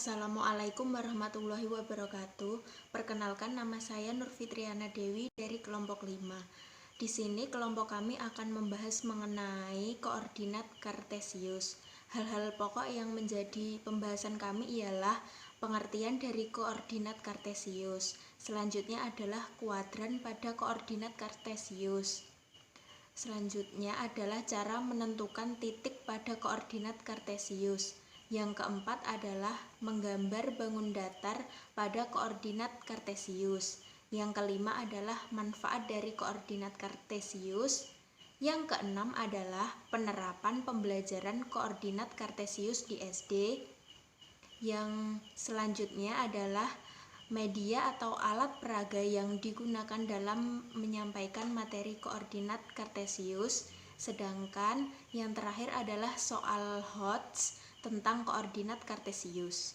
Assalamualaikum warahmatullahi wabarakatuh. Perkenalkan, nama saya Nur Fitriana Dewi dari kelompok 5. Di sini kelompok kami akan membahas mengenai koordinat kartesius. Hal-hal pokok yang menjadi pembahasan kami ialah pengertian dari koordinat kartesius. Selanjutnya adalah kuadran pada koordinat kartesius. Selanjutnya adalah cara menentukan titik pada koordinat kartesius. Yang keempat adalah menggambar bangun datar pada koordinat kartesius. Yang kelima adalah manfaat dari koordinat kartesius. Yang keenam adalah penerapan pembelajaran koordinat kartesius di SD. Yang selanjutnya adalah media atau alat peraga yang digunakan dalam menyampaikan materi koordinat kartesius. Sedangkan yang terakhir adalah soal HOTS tentang koordinat kartesius.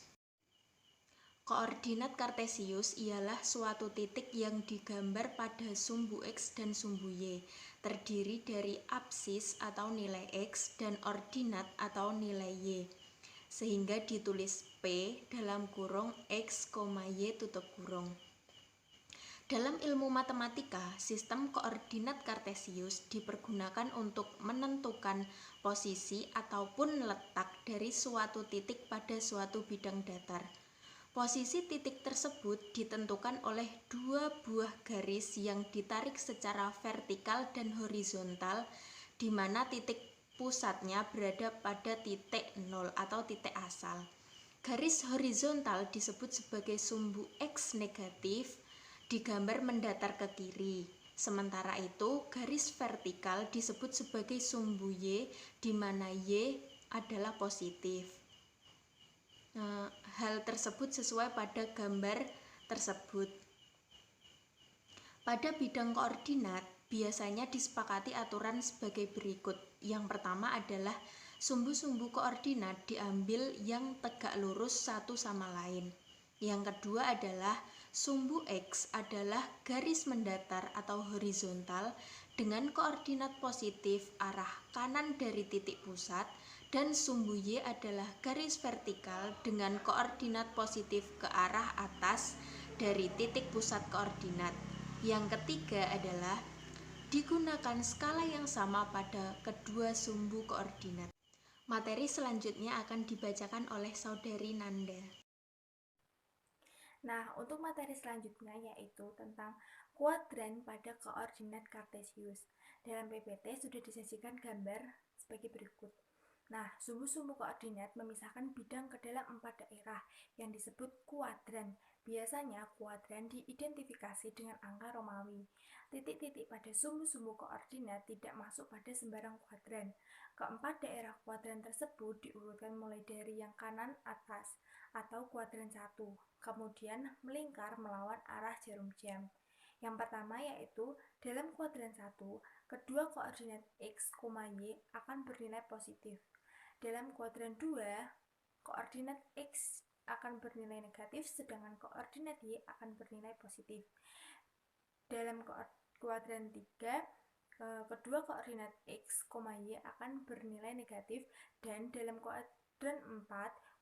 Koordinat kartesius ialah suatu titik yang digambar pada sumbu X dan sumbu Y, terdiri dari absis atau nilai X dan ordinat atau nilai Y, sehingga ditulis P dalam kurung X, Y tutup kurung. Dalam ilmu matematika, sistem koordinat kartesius dipergunakan untuk menentukan posisi ataupun letak dari suatu titik pada suatu bidang datar. Posisi titik tersebut ditentukan oleh dua buah garis yang ditarik secara vertikal dan horizontal, di mana titik pusatnya berada pada titik 0 atau titik asal. Garis horizontal disebut sebagai sumbu X negatif, digambar mendatar ke kiri. Sementara itu, garis vertikal disebut sebagai sumbu Y, di mana Y adalah positif. Hal tersebut sesuai pada gambar tersebut. Pada bidang koordinat, biasanya disepakati aturan sebagai berikut. Yang pertama adalah sumbu-sumbu koordinat diambil yang tegak lurus satu sama lain. Yang kedua adalah sumbu X adalah garis mendatar atau horizontal dengan koordinat positif arah kanan dari titik pusat, dan sumbu Y adalah garis vertikal dengan koordinat positif ke arah atas dari titik pusat koordinat. Yang ketiga adalah digunakan skala yang sama pada kedua sumbu koordinat. Materi selanjutnya akan dibacakan oleh Saudari Nanda. Nah, untuk materi selanjutnya yaitu tentang kuadran pada koordinat kartesius. Dalam PPT sudah disajikan gambar sebagai berikut. Nah, sumbu-sumbu koordinat memisahkan bidang ke dalam 4 daerah yang disebut kuadran. Biasanya kuadran diidentifikasi dengan angka Romawi. Titik-titik pada sumbu-sumbu koordinat tidak masuk pada sembarang kuadran. Keempat daerah kuadran tersebut diurutkan mulai dari yang kanan atas atau kuadran 1, kemudian melingkar melawan arah jarum jam. Yang pertama yaitu dalam kuadran 1, kedua koordinat X, Y akan bernilai positif. Dalam kuadran 2, koordinat X akan bernilai negatif, sedangkan koordinat Y akan bernilai positif. Dalam kuadran 3, kedua koordinat X, Y akan bernilai negatif, dan dalam kuadran 4,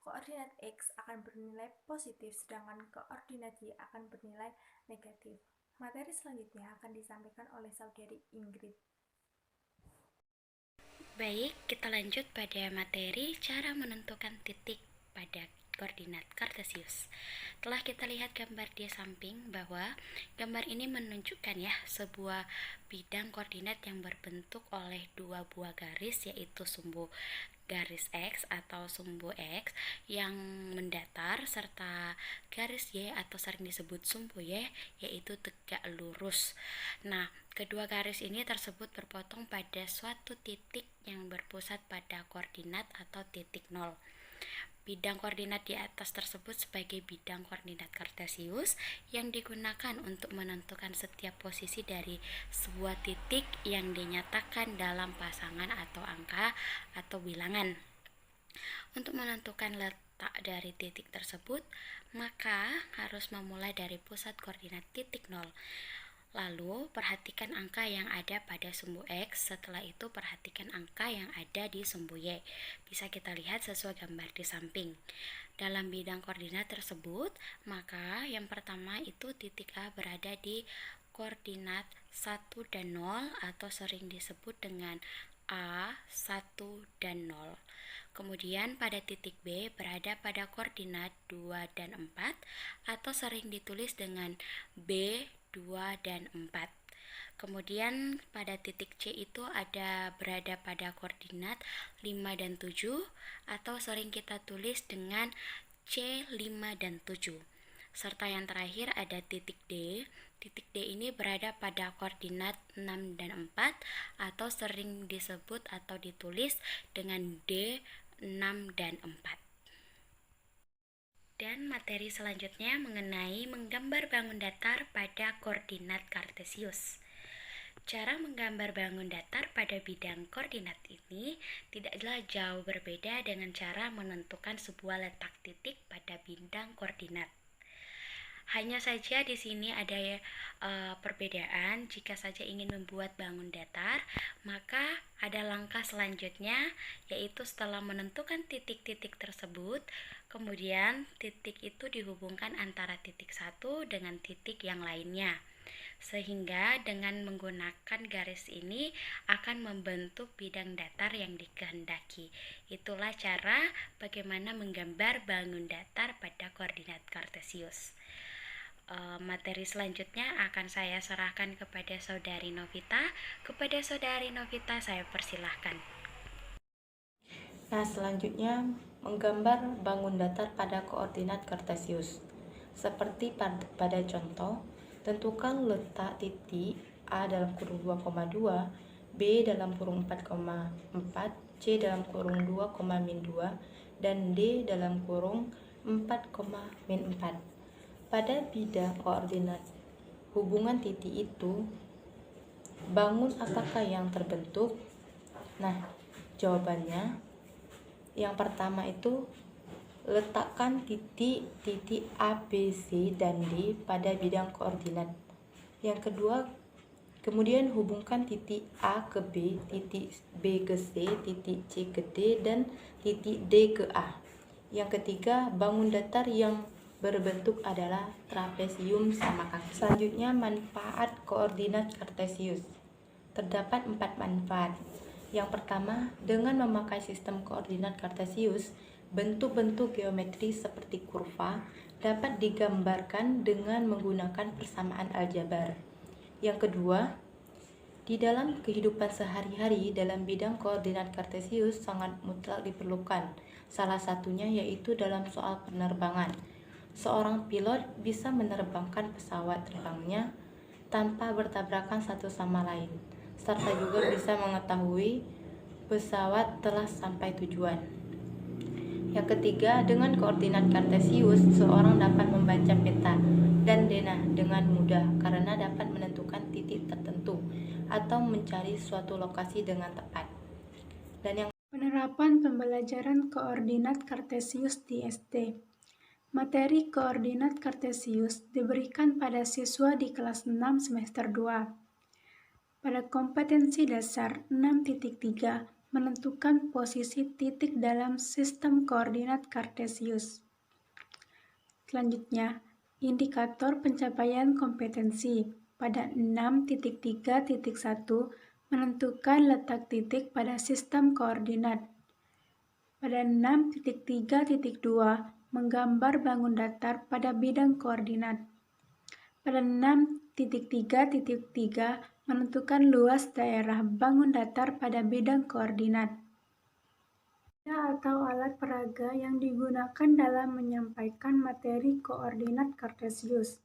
koordinat X akan bernilai positif, sedangkan koordinat Y akan bernilai negatif. Materi selanjutnya akan disampaikan oleh Saudari Ingrid. Baik, kita lanjut pada materi cara menentukan titik pada koordinat kartesius. Telah kita lihat gambar di samping bahwa gambar ini menunjukkan sebuah bidang koordinat yang berbentuk oleh dua buah garis, yaitu sumbu garis X atau sumbu X yang mendatar serta garis Y atau sering disebut sumbu Y, yaitu tegak lurus. Nah, kedua garis ini tersebut berpotong pada suatu titik yang berpusat pada koordinat atau titik 0. Bidang koordinat di atas tersebut sebagai bidang koordinat kartesius yang digunakan untuk menentukan setiap posisi dari sebuah titik yang dinyatakan dalam pasangan atau angka atau bilangan. Untuk menentukan letak dari titik tersebut, maka harus memulai dari pusat koordinat titik 0. Lalu perhatikan angka yang ada pada sumbu X, setelah itu perhatikan angka yang ada di sumbu Y. Bisa kita lihat sesuai gambar di samping. Dalam bidang koordinat tersebut, maka yang pertama itu titik A berada di koordinat 1 dan 0 atau sering disebut dengan A, 1, dan 0. Kemudian pada titik B berada pada koordinat 2 dan 4 atau sering ditulis dengan B, 2, dan 4. Kemudian pada titik C itu berada pada koordinat 5 dan 7 atau sering kita tulis dengan C, 5, dan 7. Serta yang terakhir ada titik D. Titik D ini berada pada koordinat 6 dan 4 atau sering disebut atau ditulis dengan D, 6, dan 4. Dan materi selanjutnya mengenai menggambar bangun datar pada koordinat kartesius. Cara menggambar bangun datar pada bidang koordinat ini tidaklah jauh berbeda dengan cara menentukan sebuah letak titik pada bidang koordinat. Hanya saja di sini ada perbedaan. Jika saja ingin membuat bangun datar, maka ada langkah selanjutnya, yaitu setelah menentukan titik-titik tersebut, kemudian titik itu dihubungkan antara titik satu dengan titik yang lainnya. Sehingga dengan menggunakan garis ini akan membentuk bidang datar yang dikehendaki. Itulah cara bagaimana menggambar bangun datar pada koordinat kartesius. Materi selanjutnya akan saya serahkan kepada Saudari Novita. Kepada Saudari Novita saya persilahkan. Nah, selanjutnya menggambar bangun datar pada koordinat kartesius. Seperti pada contoh, tentukan letak titik A dalam kurung 2,2, B dalam kurung 4,4, C dalam kurung 2,-2, dan D dalam kurung 4,-4. Pada bidang koordinat hubungan titik itu, bangun apakah yang terbentuk? Nah, jawabannya yang pertama itu letakkan titik A, B, C, dan D pada bidang koordinat. Yang kedua, kemudian hubungkan titik A ke B, titik B ke C, titik C ke D, dan titik D ke A. Yang ketiga, bangun datar yang berbentuk adalah trapesium sama kaki. Selanjutnya, manfaat koordinat kartesius. Terdapat 4 manfaat. Yang pertama, dengan memakai sistem koordinat kartesius, bentuk-bentuk geometri seperti kurva dapat digambarkan dengan menggunakan persamaan aljabar. Yang kedua, di dalam kehidupan sehari-hari dalam bidang koordinat kartesius sangat mutlak diperlukan. Salah satunya yaitu dalam soal penerbangan. Seorang pilot bisa menerbangkan pesawat terbangnya tanpa bertabrakan satu sama lain, serta juga bisa mengetahui pesawat telah sampai tujuan. Yang ketiga, dengan koordinat kartesius, seorang dapat membaca peta dan denah dengan mudah karena dapat menentukan titik tertentu atau mencari suatu lokasi dengan tepat. Dan yang penerapan pembelajaran koordinat kartesius di SD. Materi koordinat kartesius diberikan pada siswa di kelas 6 semester 2. Pada kompetensi dasar 6.3 menentukan posisi titik dalam sistem koordinat kartesius. Selanjutnya, indikator pencapaian kompetensi pada 6.3.1 menentukan letak titik pada sistem koordinat. Pada 6.3.2 menggambar bangun datar pada bidang koordinat. Pada 6.3.3 menentukan luas daerah bangun datar pada bidang koordinat. Atau alat peraga yang digunakan dalam menyampaikan materi koordinat kartesius.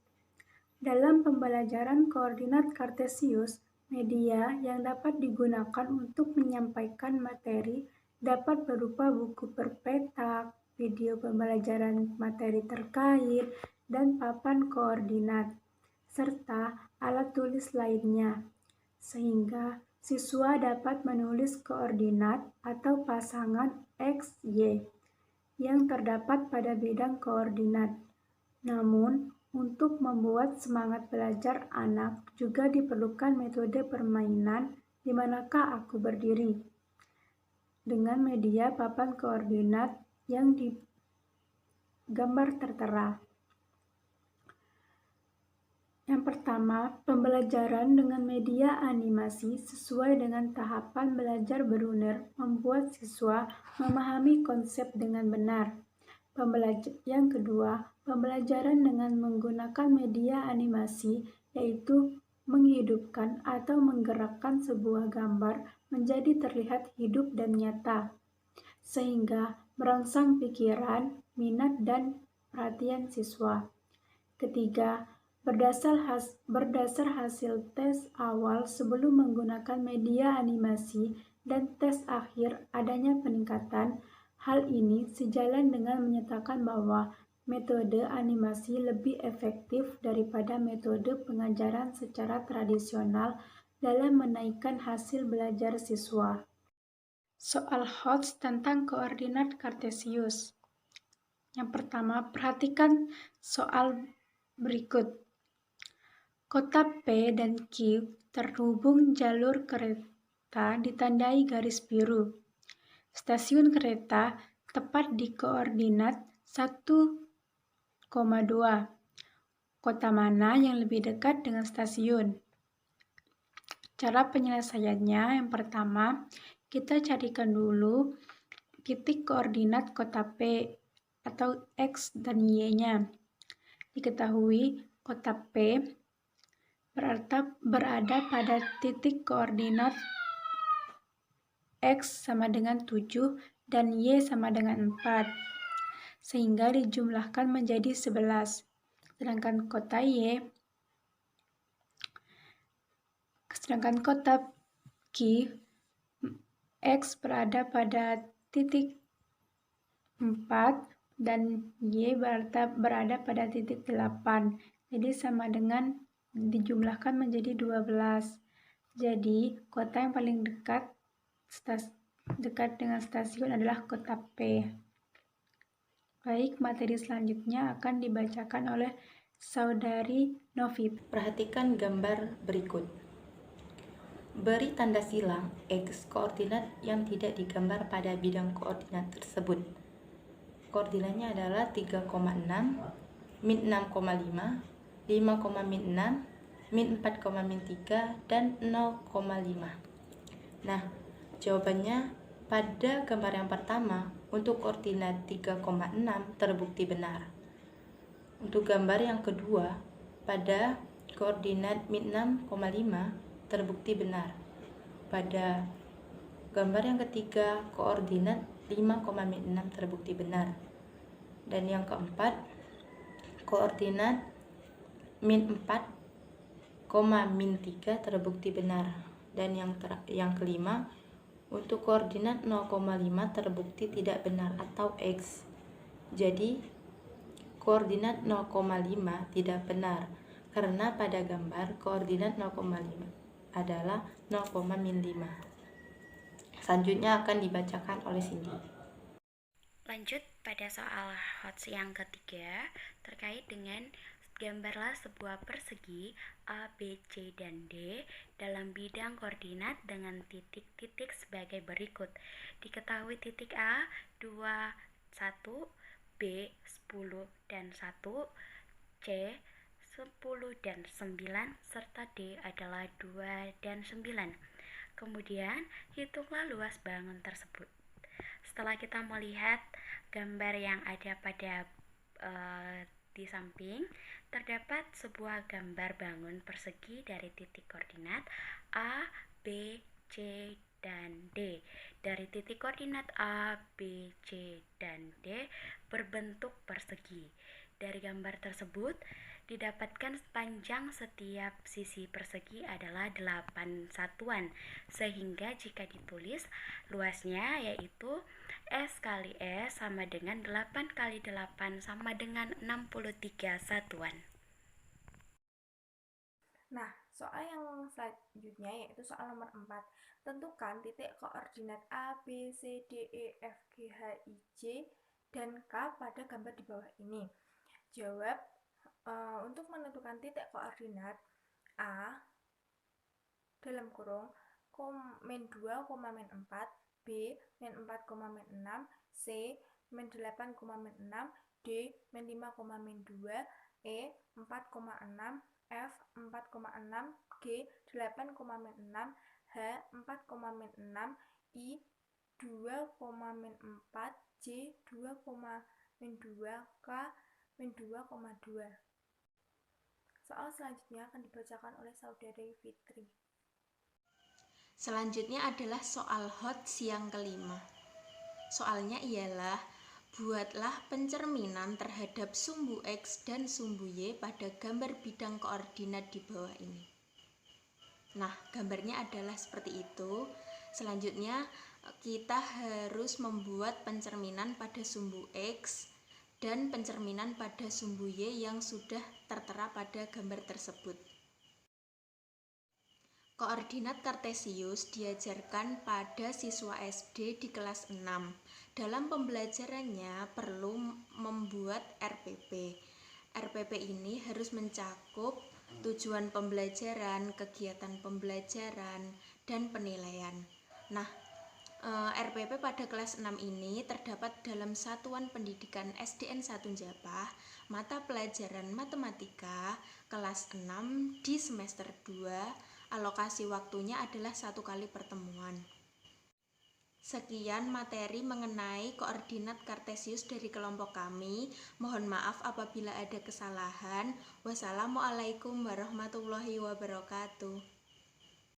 Dalam pembelajaran koordinat kartesius, media yang dapat digunakan untuk menyampaikan materi dapat berupa buku berpetak, video pembelajaran materi terkait, dan papan koordinat, serta alat tulis lainnya, sehingga siswa dapat menulis koordinat atau pasangan X, Y yang terdapat pada bidang koordinat. Namun, Untuk membuat semangat belajar anak juga diperlukan metode permainan di manakah aku berdiri dengan media papan koordinat yang digambar tertera. Yang pertama, pembelajaran dengan media animasi sesuai dengan tahapan belajar Brunner membuat siswa memahami konsep dengan benar. Yang kedua, pembelajaran dengan menggunakan media animasi yaitu menghidupkan atau menggerakkan sebuah gambar menjadi terlihat hidup dan nyata, sehingga merangsang pikiran, minat, dan perhatian siswa. Ketiga, berdasar hasil tes awal sebelum menggunakan media animasi dan tes akhir adanya peningkatan. Hal ini sejalan dengan menyatakan bahwa metode animasi lebih efektif daripada metode pengajaran secara tradisional dalam menaikkan hasil belajar siswa. Soal HOTS tentang koordinat Kartesius. Yang pertama, perhatikan soal berikut. Kota P dan Q terhubung jalur kereta ditandai garis biru. Stasiun kereta tepat di koordinat 1,2. Kota mana yang lebih dekat dengan stasiun? Cara penyelesaiannya, yang pertama, kita carikan dulu titik koordinat kota P atau X dan Y-nya. Diketahui kota P berada pada titik koordinat X sama dengan 7 dan Y sama dengan 4, sehingga dijumlahkan menjadi 11. Sedangkan kota Q, X berada pada titik 4 dan Y berada pada titik 8. Jadi sama dengan dijumlahkan menjadi 12. Jadi kota yang paling dekat dengan stasiun adalah kota P. Baik, materi selanjutnya akan dibacakan oleh Saudari Novit. Perhatikan gambar berikut. Beri tanda silang X koordinat yang tidak digambar pada bidang koordinat tersebut. Koordinatnya adalah 3,6, min 6,5, 5,6, min 4,3, dan 0,5. Nah, jawabannya pada gambar yang pertama untuk koordinat 3,6 terbukti benar. Untuk gambar yang kedua pada koordinat min 6,5 terbukti benar. Pada gambar yang ketiga koordinat 5,6 terbukti benar. Dan yang keempat koordinat min 4, min 3 terbukti benar. Dan yang kelima untuk koordinat 0,5 terbukti tidak benar atau X. Jadi koordinat 0,5 tidak benar karena pada gambar koordinat 0,5 adalah 0,5. Selanjutnya akan dibacakan oleh Cindy. Lanjut pada soal HOTS yang ketiga terkait dengan gambarlah sebuah persegi A, B, C, dan D dalam bidang koordinat dengan titik-titik sebagai berikut. Diketahui titik A 2, 1, B 10 dan 1, C 10 dan 9, serta D adalah 2 dan 9. Kemudian hitunglah luas bangun tersebut. Setelah kita melihat gambar yang ada pada di samping, terdapat sebuah gambar bangun persegi dari titik koordinat A, B, C, dan D. Dari titik koordinat A, B, C, dan D berbentuk persegi. Dari gambar tersebut didapatkan panjang setiap sisi persegi adalah 8 satuan, sehingga jika ditulis luasnya yaitu S kali S sama dengan 8 kali 8 sama dengan 63 satuan. Nah, soal yang selanjutnya yaitu soal nomor 4. Tentukan titik koordinat A, B, C, D, E, F, G, H, I, J, dan K pada gambar di bawah ini. Jawab Untuk menentukan titik koordinat A dalam kurung min 2, min 4, B min 4, min 6, C min 8, min 6, D min 5, min 2, E 4,6, F 4,6, G 8, min 6, H 4, min 6, I 2, min 4, J 2, min 2, K min 2,2. Soal selanjutnya akan dibacakan oleh Saudari Fitri. Selanjutnya adalah soal hot siang kelima. Soalnya ialah, buatlah pencerminan terhadap sumbu X dan sumbu Y pada gambar bidang koordinat di bawah ini. Nah, gambarnya adalah seperti itu. Selanjutnya, kita harus membuat pencerminan pada sumbu X dan pencerminan pada sumbu Y yang sudah tertera pada gambar tersebut. Koordinat kartesius diajarkan pada siswa SD di kelas 6. Dalam pembelajarannya perlu membuat RPP. RPP ini harus mencakup tujuan pembelajaran, kegiatan pembelajaran, dan penilaian. Nah, RPP pada kelas 6 ini terdapat dalam Satuan Pendidikan SDN 1 Japah, mata pelajaran matematika, kelas 6 di semester 2, alokasi waktunya adalah 1 kali pertemuan. Sekian materi mengenai koordinat kartesius dari kelompok kami. Mohon maaf apabila ada kesalahan. Wassalamualaikum warahmatullahi wabarakatuh.